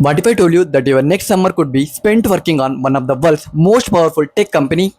What if I told you that your next summer could be spent working on one of the world's most powerful tech company?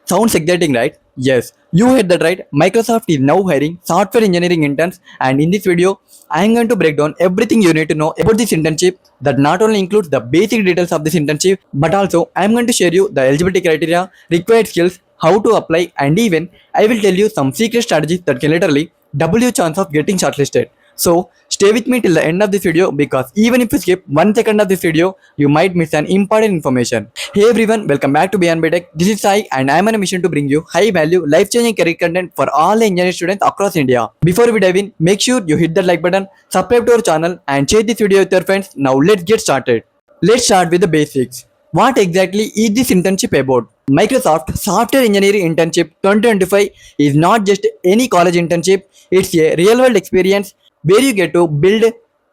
Sounds exciting, right? Yes, you heard that right. Microsoft is now hiring software engineering interns, and in this video, I am going to break down everything you need to know about this internship that not only includes the basic details of this internship, but also I am going to share you the eligibility criteria, required skills, how to apply, and even I will tell you some secret strategies that can literally double your chance of getting shortlisted. So stay with me till the end of this video because even if you skip 1 second of this video, you might miss an important information. Hey everyone, welcome back to Beyond BTech. This is Sai and I am on a mission to bring you high value, life changing career content for all engineering students across India. Before we dive in, make sure you hit that like button, subscribe to our channel and share this video with your friends. Now let's get started. Let's start with the basics. What exactly is this internship about? Microsoft Software Engineering Internship 2025 is not just any college internship, it's a real world experience where you get to build,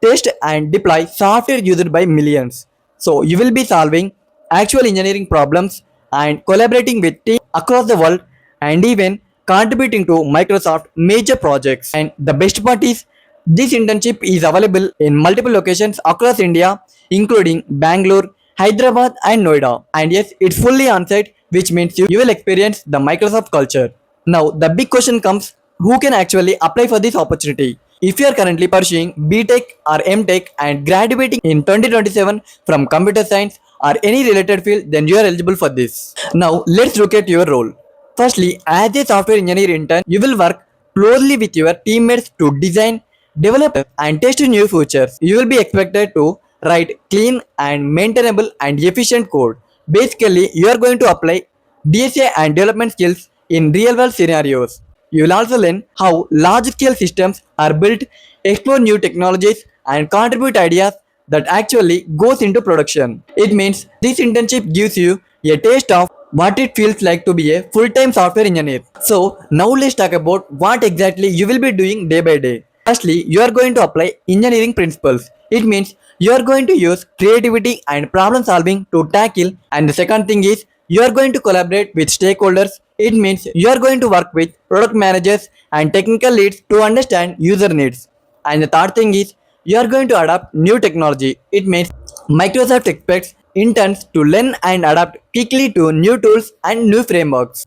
test, and deploy software used by millions. So, you will be solving actual engineering problems and collaborating with teams across the world and even contributing to Microsoft major projects. And the best part is, this internship is available in multiple locations across India, including Bangalore, Hyderabad, and Noida. And yes, it's fully on site, which means you will experience the Microsoft culture. Now, the big question comes, who can actually apply for this opportunity? If you are currently pursuing BTech or MTech and graduating in 2027 from computer science or any related field, then you are eligible for this. Now, let's look at your role. Firstly, as a software engineer intern, you will work closely with your teammates to design, develop, and test new features. You will be expected to write clean and maintainable and efficient code. Basically, you are going to apply DSA and development skills in real world scenarios. You will also learn how large scale systems are built, explore new technologies, and contribute ideas that actually goes into production. It means this internship gives you a taste of what it feels like to be a full-time software engineer. So now let's talk about what exactly you will be doing day by day. Firstly, you are going to apply engineering principles. It means you are going to use creativity and problem solving to tackle, and the second thing is you are going to collaborate with stakeholders. It means you are going to work with product managers and technical leads to understand user needs. And the third thing is you are going to adopt new technology. It means Microsoft expects interns to learn and adapt quickly to new tools and new frameworks.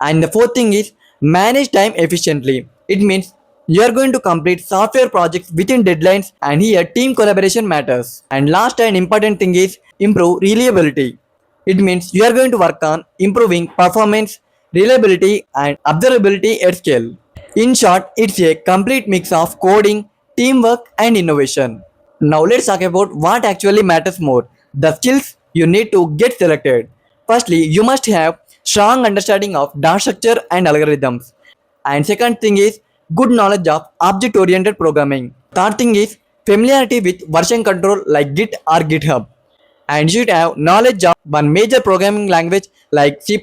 And the fourth thing is manage time efficiently. It means you are going to complete software projects within deadlines, and here team collaboration matters. And last and important thing is improve reliability. It means you are going to work on improving performance, reliability, and observability at scale. In short, it's a complete mix of coding, teamwork, and innovation. Now let's talk about what actually matters more, the skills you need to get selected. Firstly, you must have strong understanding of data structure and algorithms. And second thing is good knowledge of object-oriented programming. Third thing is familiarity with version control like Git or GitHub. And you should have knowledge of one major programming language like C++,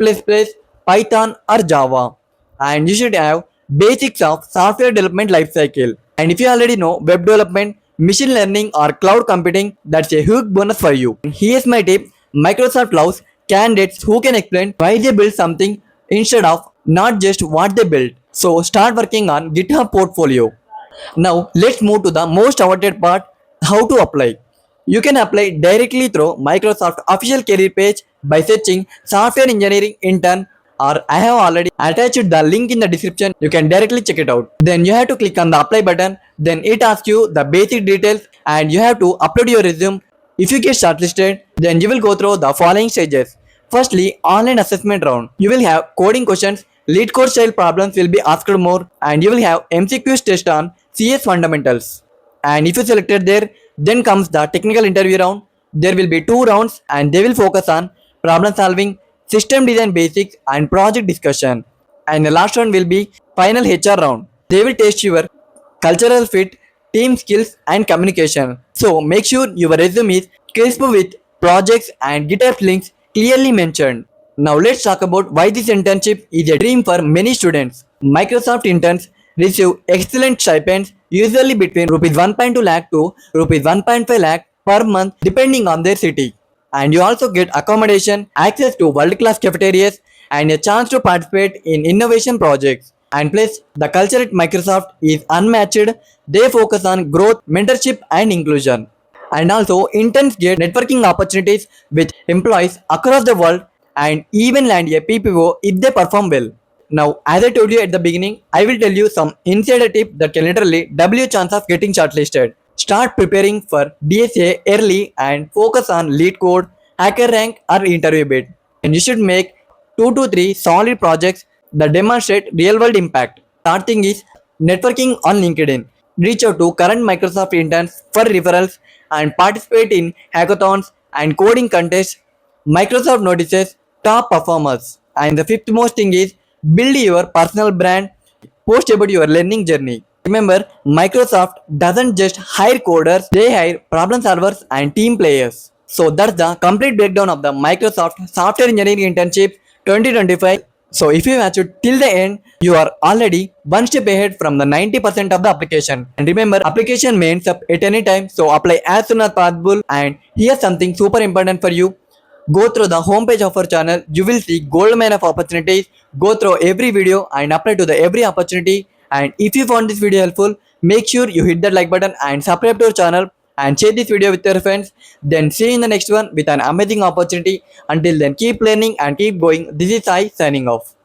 Python or Java. And you should have basics of software development lifecycle. And if you already know web development, machine learning or cloud computing, that's a huge bonus for you. Here's my tip. Microsoft loves candidates who can explain why they build something instead of not just what they built. So start working on GitHub portfolio. Now let's move to the most awaited part, how to apply. You can apply directly through Microsoft official career page by searching software engineering intern, or I have already attached the link in the description. You can directly check it out. Then you have to click on the apply button. Then it asks you the basic details and you have to upload your resume. If you get shortlisted, then you will go through the following stages. Firstly, online assessment round. You will have coding questions, lead code style problems will be asked more, and you will have MCQs test on CS fundamentals. And if you selected there, then comes the technical interview round. There will be 2 rounds and they will focus on problem solving, system design basics, and project discussion. And the last round will be final HR round. They will test your cultural fit, team skills, and communication. So make sure your resume is crisp with projects and GitHub links clearly mentioned. Now let's talk about why this internship is a dream for many students. Microsoft interns receive excellent stipends, usually between rupees 1.2 lakh to rupees 1.5 lakh per month depending on their city. And you also get accommodation, access to world-class cafeterias, and a chance to participate in innovation projects. And plus, the culture at Microsoft is unmatched. They focus on growth, mentorship, and inclusion. And also, interns get networking opportunities with employees across the world and even land a PPO if they perform well. Now, as I told you at the beginning, I will tell you some insider tip that can literally double your chance of getting shortlisted. Start preparing for DSA early and focus on lead code, hacker rank, or interview bid. And you should make 2 to 3 solid projects that demonstrate real world impact. Third thing is networking on LinkedIn. Reach out to current Microsoft interns for referrals and participate in hackathons and coding contests. Microsoft notices top performers. And the fifth most thing is build your personal brand. Post about your learning journey. Remember, Microsoft doesn't just hire coders, they hire problem solvers and team players. So that's the complete breakdown of the Microsoft Software Engineering Internship 2025. So if you watch it till the end, you are already one step ahead from the 90% of the application. And remember, application may ends up at any time, so apply as soon as possible. And here's something super important for you. Go through the homepage of our channel. You will see gold mine of opportunities. Go through every video and apply to the every opportunity. And if you found this video helpful, make sure you hit that like button and subscribe to our channel and share this video with your friends. Then see you in the next one with an amazing opportunity. Until then, keep learning and keep going. This is Sai signing off.